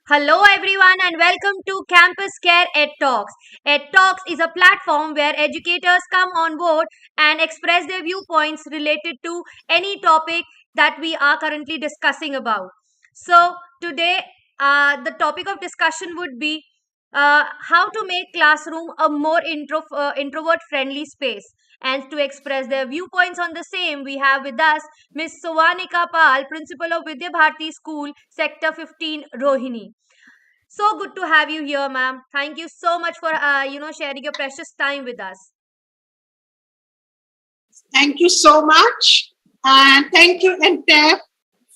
Hello, everyone, and welcome to CampusCare EdTalks. EdTalks is a platform where educators come on board and express their viewpoints related to any topic that we are currently discussing about. So, today, the topic of discussion would be how to make classroom a more introvert friendly space. And to express their viewpoints on the same, we have with us Ms. Sovanika Pal, Principal of Vidya Bharati School, Sector 15, Rohini. So good to have you here, ma'am. Thank you so much for sharing your precious time with us. Thank you so much. And thank you, NTEP,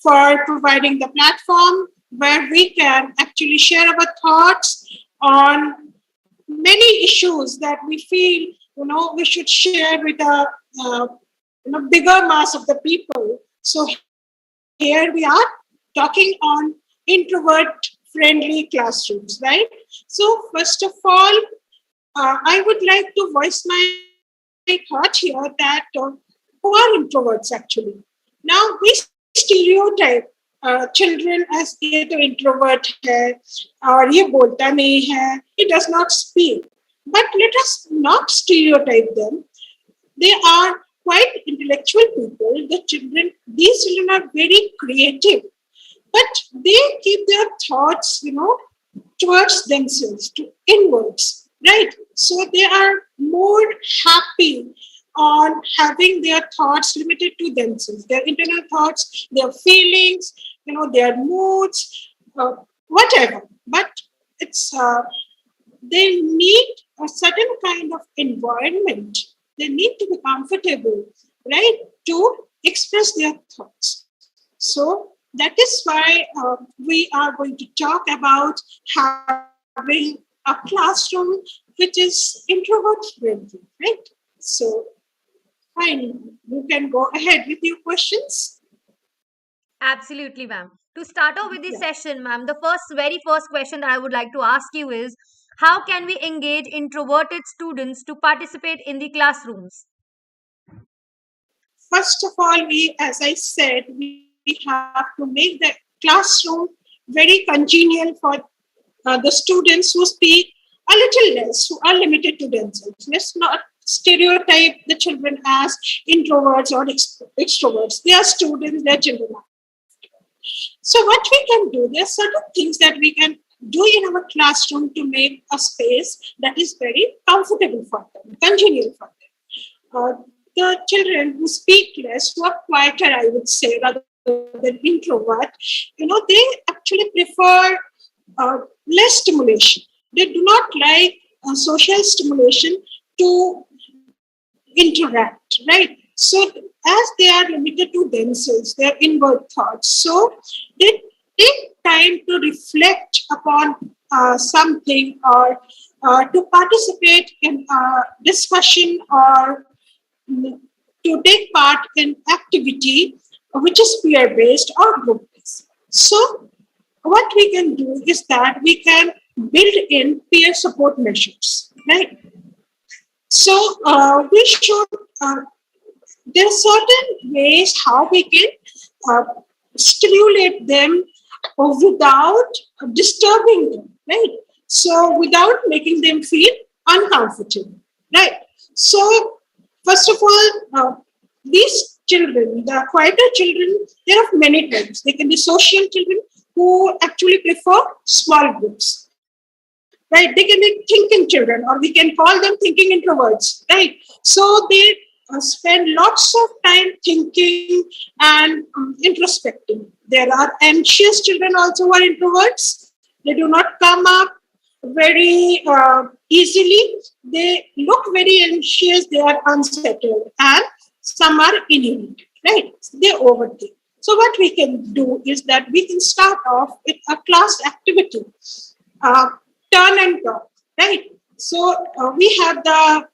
for providing the platform where we can actually share our thoughts on many issues that we feel, we should share with a bigger mass of the people. So here we are talking on introvert friendly classrooms, right? So first of all, I would like to voice my thought here that who are introverts actually. Now we stereotype children as ये तो introvert है और ये बोलता नहीं है, he does not speak. But let us not stereotype them. They are quite intellectual people. These children are very creative, but they keep their thoughts, towards themselves, to inwards, right? So they are more happy on having their thoughts limited to themselves, their internal thoughts, their feelings, their moods, whatever. But it's they need a certain kind of environment. They need to be comfortable, right, to express their thoughts. So that is why we are going to talk about having a classroom which is introvert friendly, right? So, fine, you can go ahead with your questions. Absolutely, ma'am. To start off with this Yeah. session, ma'am, the very first question that I would like to ask you is how can we engage introverted students to participate in the classrooms? First of all, as I said, we have to make the classroom very congenial for the students who speak a little less, who are limited to themselves. Let's not stereotype the children as introverts or extroverts. They are students, they are children. So what we can do, there are certain things that we can do in our classroom to make a space that is very comfortable for them, congenial for them. The children who speak less, who are quieter, I would say, rather than introvert, they actually prefer less stimulation. They do not like social stimulation to interact, right? So as they are limited to themselves, their inward thoughts, so they take time to reflect upon something or to participate in a discussion or to take part in activity which is peer-based or group-based. So what we can do is that we can build in peer support measures, right? So we should, there are certain ways how we can uh, stimulate them without disturbing them, right? So without making them feel uncomfortable, right? So first of all, these children, the quieter children, there are many types. They can be social children who actually prefer small groups, right? They can be thinking children, or we can call them thinking introverts, right? So they spend lots of time thinking and introspecting. There are anxious children also who are introverts. They do not come up very easily. They look very anxious, they are unsettled, and some are inhibited, right? They overthink. So what we can do is that we can start off with a class activity, uh, turn and talk, right? So we have the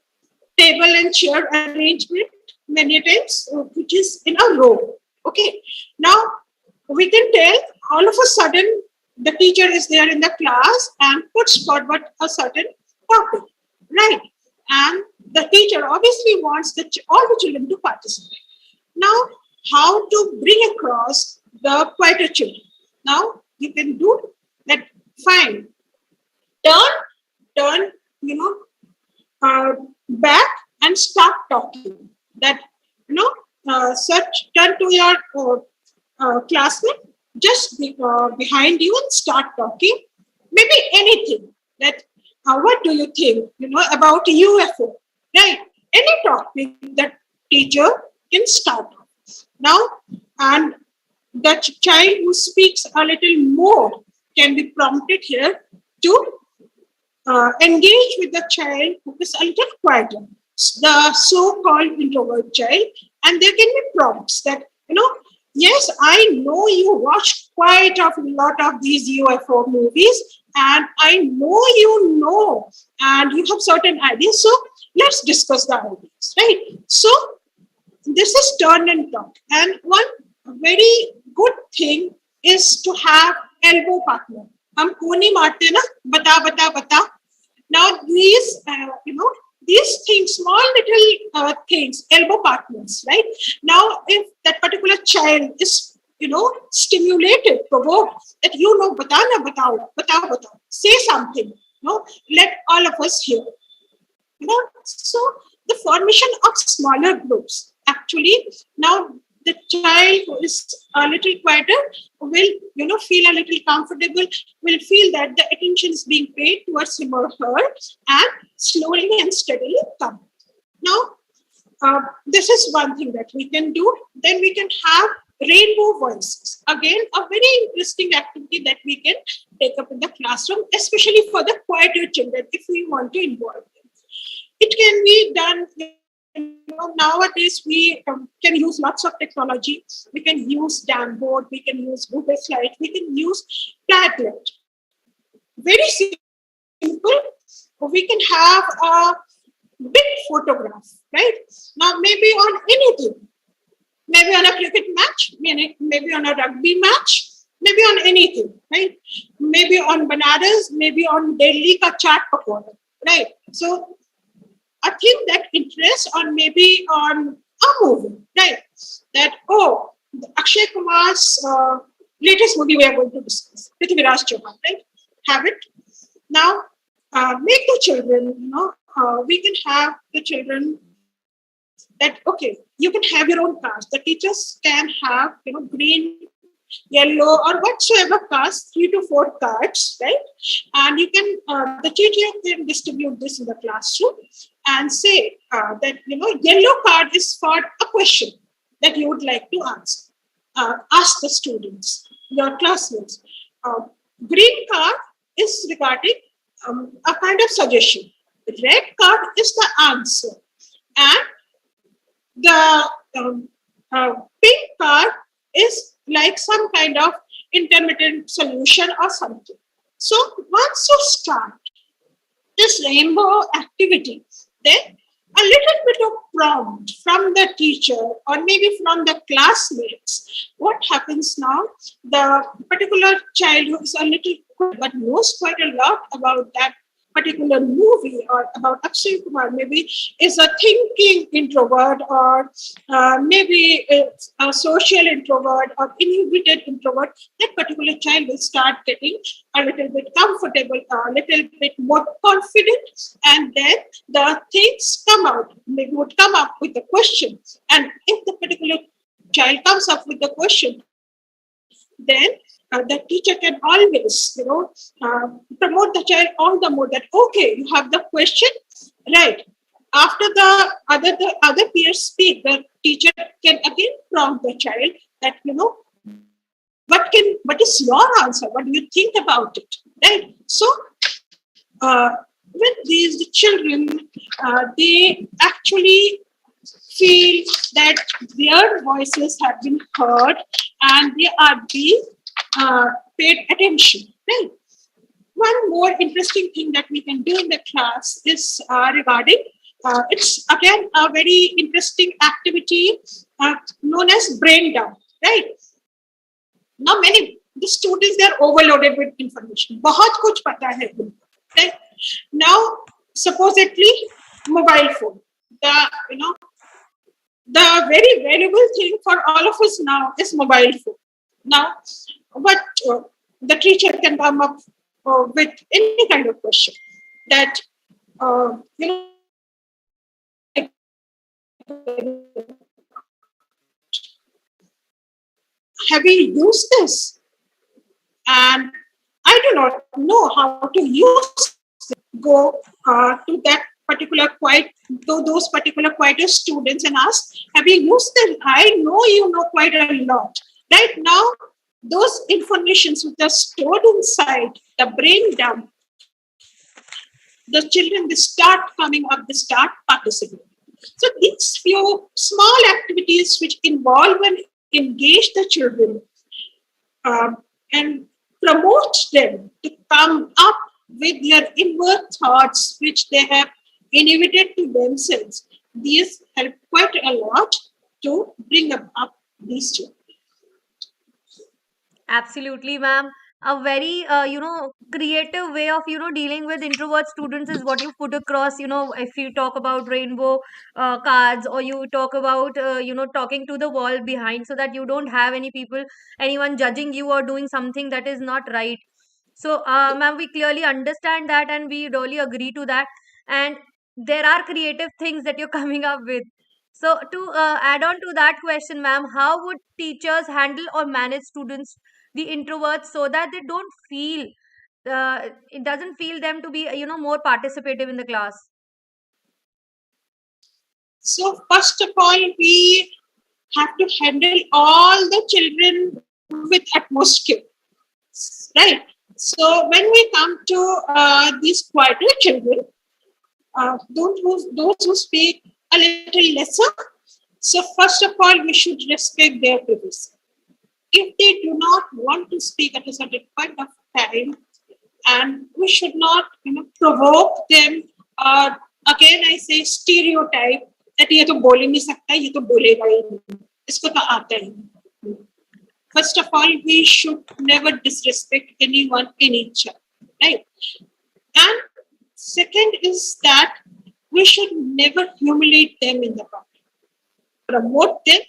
table and chair arrangement many times, which is in a row. Okay. Now we can tell all of a sudden the teacher is there in the class and puts forward a certain topic, right? And the teacher obviously wants all the children to participate. Now, how to bring across the quieter children? Now, you can do that. Fine. Turn, you know, back and start talking. That, search, turn to your classmate just behind you and start talking. Maybe anything. That, what do you think, about UFO? Right? Any topic that teacher can start on. Now, and the child who speaks a little more can be prompted here to engage with the child who is a little quieter, the so-called introvert child, and there can be prompts that, yes, I know you watched quite a lot of these UFO movies, and I know and you have certain ideas, so let's discuss the ideas, right? So this is turn and talk. And one very good thing is to have elbow partner. हम कोनी मारते ना, बता बता बता. Now these things, small little things, elbow partners, right? Now, if that particular child is, stimulated, provoked, that batana, batao, say something, let all of us hear. So the formation of smaller groups, actually, now the child who is a little quieter will, feel a little comfortable, will feel that the attention is being paid towards him or her, and slowly and steadily come. Now, this is one thing that we can do. Then we can have rainbow voices. Again, a very interesting activity that we can take up in the classroom, especially for the quieter children, if we want to involve them. It can be done. Nowadays we can use lots of technology. We can use Jamboard, we can use Google Slides, we can use Padlet. Very simple. We can have a big photograph, right? Now, maybe on anything, maybe on a cricket match, maybe on a rugby match, maybe on anything, right? Maybe on bananas, maybe on Delhi ka chaat pakoda, right? So a thing that interests, or maybe on a movie, right? That, Akshay Kumar's latest movie we are going to discuss, Prithviraj Chauhan, right? Have it. Now, make the children, we can have the children that, okay, you can have your own cars. The teachers can have, green, yellow, or whatsoever cars, 3 to 4 cards, right? And you can, the teacher can distribute this in the classroom and say that, yellow card is for a question that you would like to answer. Ask the students, your classmates. Green card is regarding a kind of suggestion. Red card is the answer. And the pink card is like some kind of intermittent solution or something. So once you start this rainbow activity, then a little bit of prompt from the teacher or maybe from the classmates. What happens now? The particular child who is a little but knows quite a lot about that particular movie or about Akshay Kumar, maybe is a thinking introvert, or maybe it's a social introvert or inhibited introvert. That particular child will start getting a little bit comfortable, a little bit more confident, and then the things come out, maybe would come up with the question. And if the particular child comes up with the question, then the teacher can always, promote the child all the more that, okay, you have the question, right? After the other peers speak, the teacher can again prompt the child that, what is your answer? What do you think about it, right? So, with these children, they actually feel that their voices have been heard and they are being paid attention, right? One more interesting thing that we can do in the class is regarding, it's again a very interesting activity known as brain dump, right? Now the students, they're overloaded with information. बहुत कुछ पता है उनको, right? Now, supposedly, mobile phone, the very valuable thing for all of us now is mobile phone. Now, what the teacher can come up with any kind of question that, have you used this? And I do not know how to use go to that particular quiet to those particular quieter students and ask, have you used them? I know you know quite a lot. Right now, those informations which are stored inside the brain dump, the children they start coming up, they start participating. So these few small activities which involve and engage the children and promote them to come up with their inward thoughts which they have inhibited to themselves. These help quite a lot to bring up these children. Absolutely, ma'am. A very, creative way of, dealing with introvert students is what you put across. If you talk about rainbow cards, or you talk about, talking to the wall behind, so that you don't have anyone judging you or doing something that is not right. So, ma'am, we clearly understand that and we really agree to that. And there are creative things that you're coming up with. So, to add on to that question, ma'am, how would teachers handle or manage students, the introverts, so that they don't feel, it doesn't feel them to be, more participative in the class? So first of all, we have to handle all the children with utmost care, right? So when we come to these quieter children, those who speak a little lesser, so first of all, we should respect their privacy. If they do not want to speak at a certain point of time, and we should not, provoke them. Again, I say stereotype that ये तो बोल ही नहीं सकता, ये तो बोलेगा ही नहीं, इसको तो आता ही नहीं. First of all, we should never disrespect anyone in each other, right? And second is that we should never humiliate them in the public. Promote them,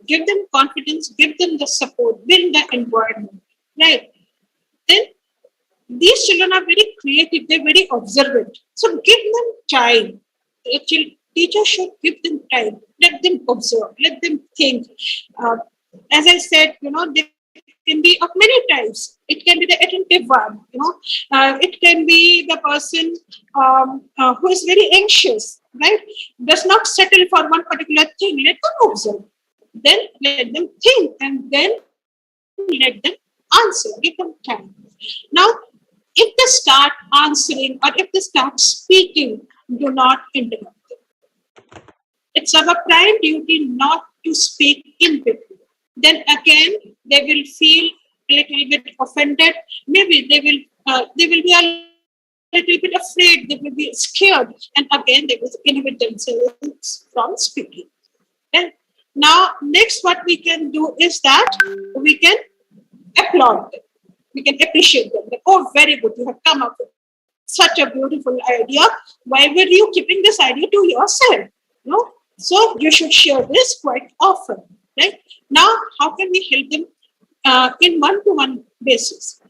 give them confidence, give them the support, build the environment, right? Then these children are very creative, they're very observant. So give them time. The teacher should give them time. Let them observe, let them think. As I said, they can be of many types. It can be the attentive one, it can be the person who is very anxious, right? Does not settle for one particular thing. Let them observe. Then let them think and then let them answer. Give them time. Now, if they start answering or if they start speaking, do not interrupt them. It's our prime duty not to speak in between. Then again, they will feel a little bit offended. Maybe they will be a little bit afraid. They will be scared, and again they will inhibit themselves from speaking. And now, next, what we can do is that we can applaud them. We can appreciate them. Like, oh, very good, you have come up with such a beautiful idea. Why were you keeping this idea to yourself? No? So you should share this quite often. Right? Now, how can we help them in one-to-one basis?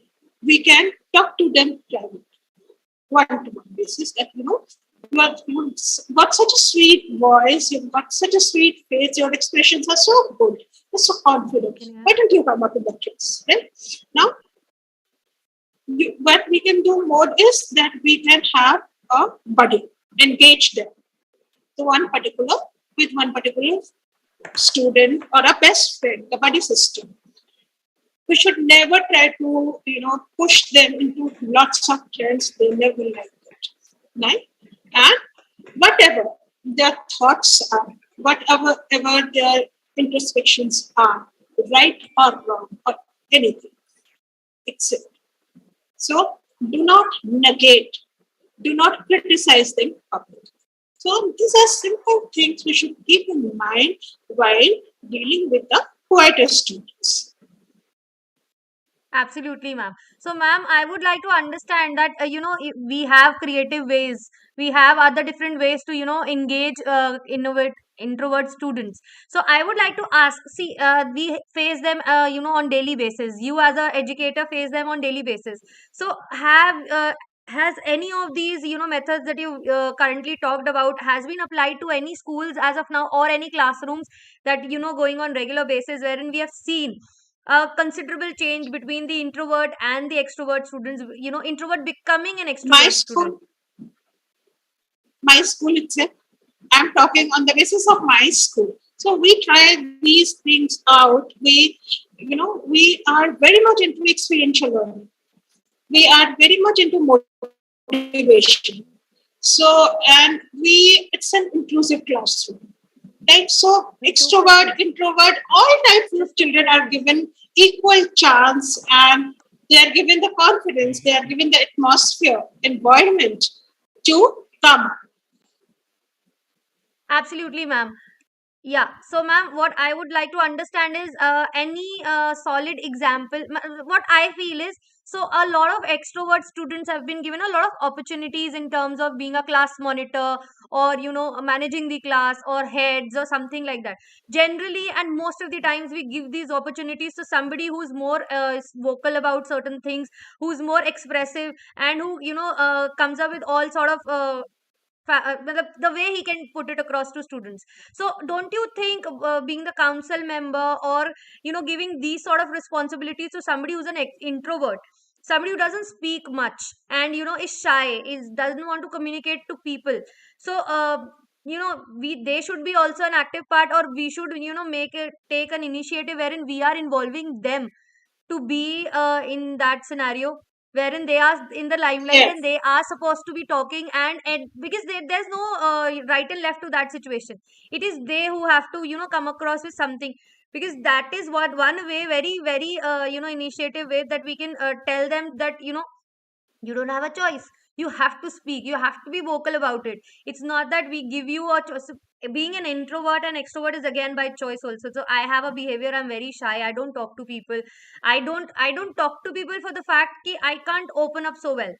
We can talk to them privately, one-to-one basis that, you've got such a sweet voice, you've got such a sweet face, your expressions are so good, you're so confident. Why don't you come up with the tricks? Right? Now, what we can do more is that we can have a buddy, engage them to one particular student or a best friend, the buddy system. We should never try to, push them into lots of trends. They never like that. Right? And whatever their thoughts are, whatever their introspections are, right or wrong or anything, accept. So do not negate, do not criticize them publicly. So these are simple things we should keep in mind while dealing with the quieter students. Absolutely, ma'am. So, ma'am, I would like to understand that, we have creative ways, we have other different ways to, engage, innovate. introvert students. So I would like to ask, see, we face them, on daily basis. You as a educator face them on daily basis. So has any of these, methods that you currently talked about has been applied to any schools as of now, or any classrooms that, going on regular basis, wherein we have seen a considerable change between the introvert and the extrovert students, introvert becoming an My extrovert student? school, my school itself, I'm talking on the basis of my school. So we try these things out. We are very much into experiential learning. We are very much into motivation. So, and it's an inclusive classroom, right? So, Me too, for sure. extrovert, introvert, all types of children are given equal chance, and they are given the confidence, they are given the atmosphere, environment to come. Absolutely, ma'am. Yeah. So, ma'am, what I would like to understand is any solid example. What I feel is, so a lot of extrovert students have been given a lot of opportunities in terms of being a class monitor, or managing the class, or heads, or something like that. Generally, and most of the times, we give these opportunities to somebody who's more vocal about certain things, who's more expressive, and who comes up with all sort of the way he can put it across to students. So don't you think being the council member, or giving these sort of responsibilities to somebody who's an introvert, somebody who doesn't speak much, and is shy, is doesn't want to communicate to people, so we they should be also an active part, or we should make it take an initiative wherein we are involving them to be in that scenario, wherein they are in the limelight and Yes, they are supposed to be talking, and because there's no right and left to that situation. It is they who have to come across with something, because that is what one way, very very initiative way, that we can tell them that you don't have a choice. You have to speak, you have to be vocal about it. It's not that we give you a choice. Being an introvert and extrovert is again by choice also. So I have a behavior, I'm very shy, I don't talk to people. I don't talk to people for the fact that I can't open up so well.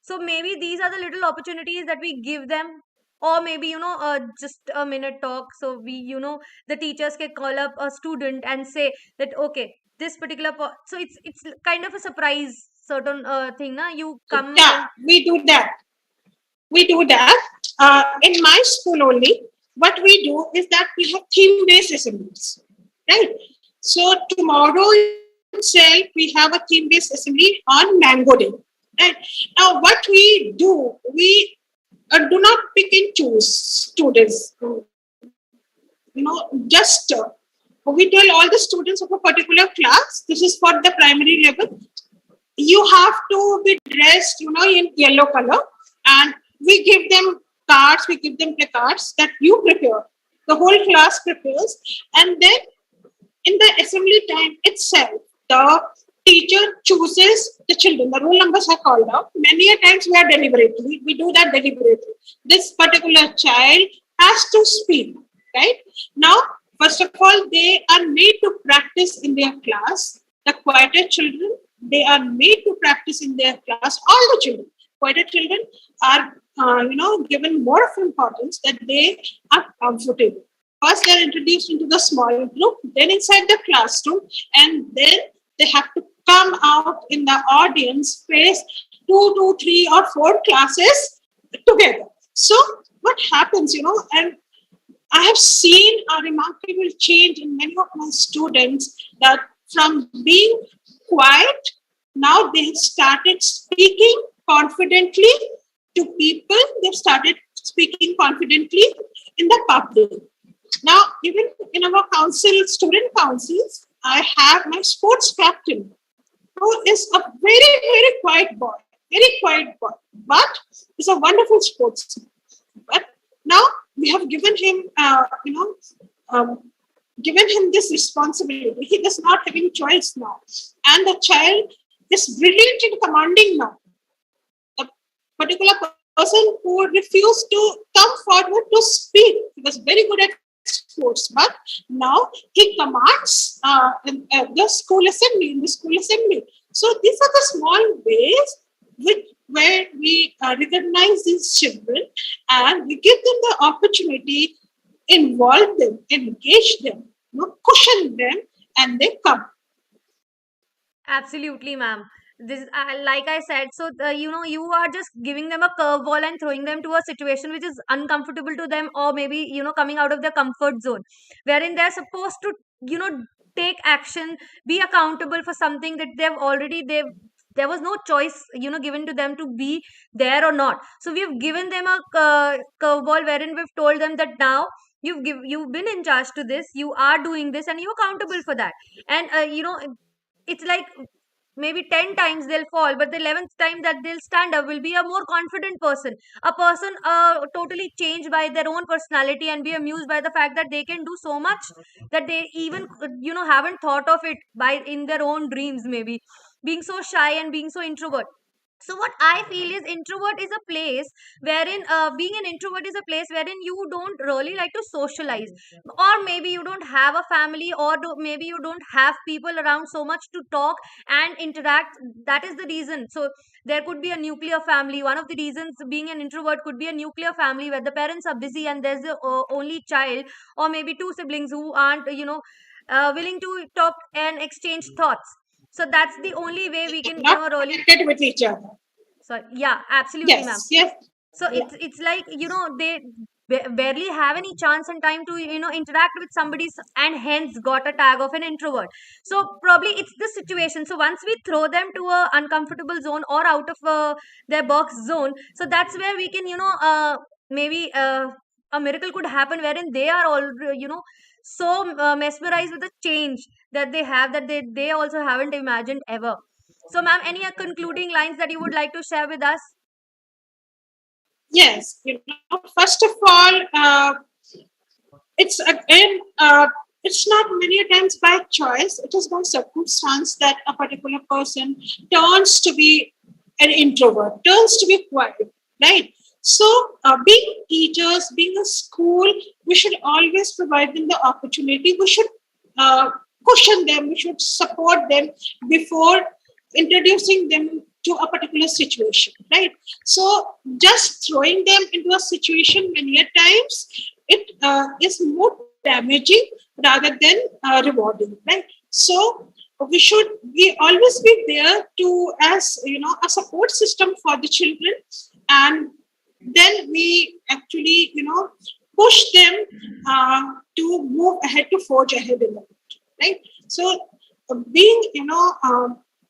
So maybe these are the little opportunities that we give them, or maybe just a minute talk. So we the teachers can call up a student and say that, okay, this particular so it's kind of a surprise certain thing, na, you come yeah, and we do that. We do that. In my school only, what we do is that we have theme-based assemblies, right? So tomorrow itself, we have a theme-based assembly on Mango Day, right? Now, what we do, we do not pick and choose students. Just we tell all the students of a particular class, this is for the primary level, you have to be dressed, in yellow color, and we give them cards, we give them placards that you prepare. The whole class prepares, and then in the assembly time itself, the teacher chooses the children. The roll numbers are called out. Many a times we are deliberate. We do that deliberately. This particular child has to speak, right? Now, first of all, they are made to practice in their class. The quieter children, they are made to practice in their class. All the children, quieter children are, given more of importance that they are comfortable. First, they're introduced into the small group, then inside the classroom, and then they have to come out in the audience, face two, three, or four classes together. So, what happens, and I have seen a remarkable change in many of my students, that from being quiet, now they have started speaking confidently to people. They've started speaking confidently in the public. Now, even in our student councils, I have my sports captain, who is a very, very quiet boy, but he's a wonderful sportsman. But now we have given him, given him this responsibility. He does not have any choice now, and the child is brilliant in commanding now. A particular person who refused to come forward to speak, he was very good at sports, but now he commands in the school assembly. In the school assembly, so these are the small ways where we recognize these children, and we give them the opportunity involve them, engage them, cushion them, and they come. Absolutely, ma'am. This, like I said, so you are just giving them a curveball and throwing them to a situation which is uncomfortable to them, or maybe coming out of their comfort zone, wherein they're supposed to take action, be accountable for something that they've there was no choice given to them to be there or not. So we've given them a curveball wherein we've told them that now you've been in charge to this, you are doing this, and you're accountable for that. And it's like maybe 10 times they'll fall, but the 11th time that they'll stand up will be a more confident person, a person totally changed by their own personality, and be amused by the fact that they can do so much that they even haven't thought of it by in their own dreams, maybe being so shy and being so introvert. So what I feel is introvert is a place wherein being an introvert is a place wherein you don't really like to socialize, or maybe you don't have a family, or maybe you don't have people around so much to talk and interact. That is the reason. So there could be a nuclear family. One of the reasons being an introvert could be a nuclear family where the parents are busy and there's the only child, or maybe two siblings who aren't willing to talk and exchange thoughts. So that's the only way we can Not really. connected with each other. So yeah, absolutely, ma'am. Yes, yes, So yeah. it's like they barely have any chance and time to interact with somebody, and hence got a tag of an introvert. So probably it's the situation. So once we throw them to a uncomfortable zone or out of their box zone, so that's where we can maybe a miracle could happen wherein they are all so mesmerized with the change that they have, that they also haven't imagined ever. So ma'am, any concluding lines that you would like to share with us? Yes, first of all, it's again, it's not many times by choice. It is by circumstance that a particular person turns to be an introvert, turns to be quiet, right? So, being teachers, being a school, we should always provide them the opportunity. We should uh, cushion them. We should support them before introducing them to a particular situation, right? So, just throwing them into a situation many a times, it is more damaging rather than rewarding, right? So we always be there to, as a support system for the children, and then we actually push them to move ahead, to forge ahead in life, right? So being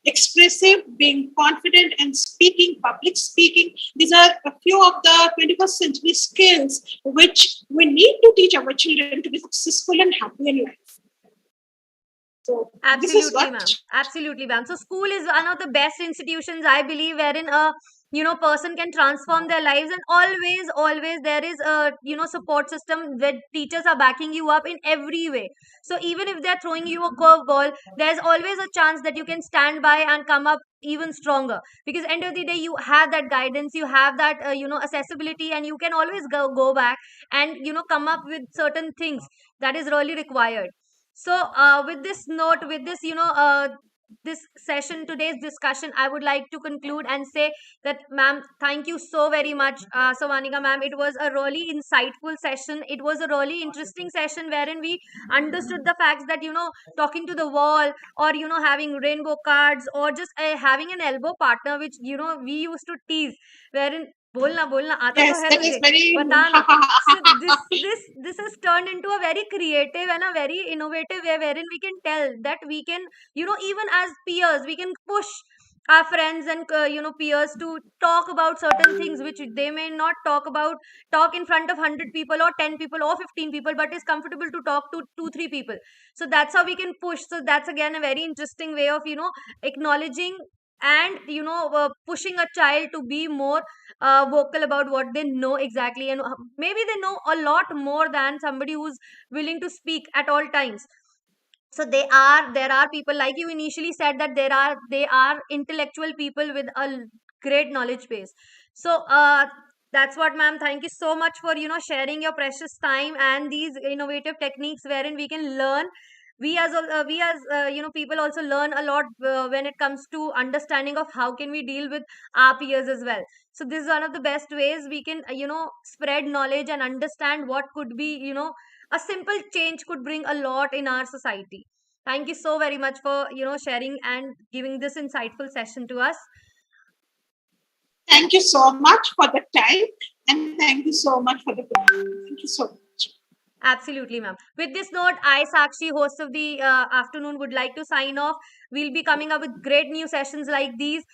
expressive, being confident, and speaking, public speaking, these are a few of the 21st century skills which we need to teach our children to be successful and happy in life. So this is Absolutely, what. ma'am. Absolutely, ma'am. So school is one of the best institutions, I believe, wherein a person can transform their lives, and always there is a support system where teachers are backing you up in every way. So even if they're throwing you a curveball, there's always a chance that you can stand by and come up even stronger, because end of the day you have that guidance, you have that accessibility, and you can always go back and come up with certain things that is really required. So, with this note, with this, this session, today's discussion, I would like to conclude and say that, ma'am, thank you so very much, Savanika, ma'am. It was a really insightful session. It was a really interesting session wherein we understood the facts that, talking to the wall, or, having rainbow cards, or just having an elbow partner, which, we used to tease, wherein बोलना बोलना आता तो Yes, है that is तुझे, very. बता ना. So this has turned into a very creative and a very innovative way wherein we can tell that we can even as peers we can push our friends and peers to talk about certain things which they may not talk in front of 100 people or 10 people or 15 people, but is comfortable to talk to 2 3 people. So that's how we can push. So that's again a very interesting way of acknowledging and pushing a child to be more vocal about what they know exactly, and maybe they know a lot more than somebody who's willing to speak at all times. So there are people like you initially said that they are intellectual people with a great knowledge base. So that's what, ma'am, thank you so much for sharing your precious time and these innovative techniques wherein we can learn. We as people also learn a lot when it comes to understanding of how can we deal with our peers as well. So this is one of the best ways we can spread knowledge and understand what could be a simple change could bring a lot in our society. Thank you so very much for sharing and giving this insightful session to us. Thank you so much for the time, and thank you so much for the platform. Thank you so much. Absolutely, ma'am. With this note, I, Sakshi, host of the afternoon, would like to sign off. We'll be coming up with great new sessions like these.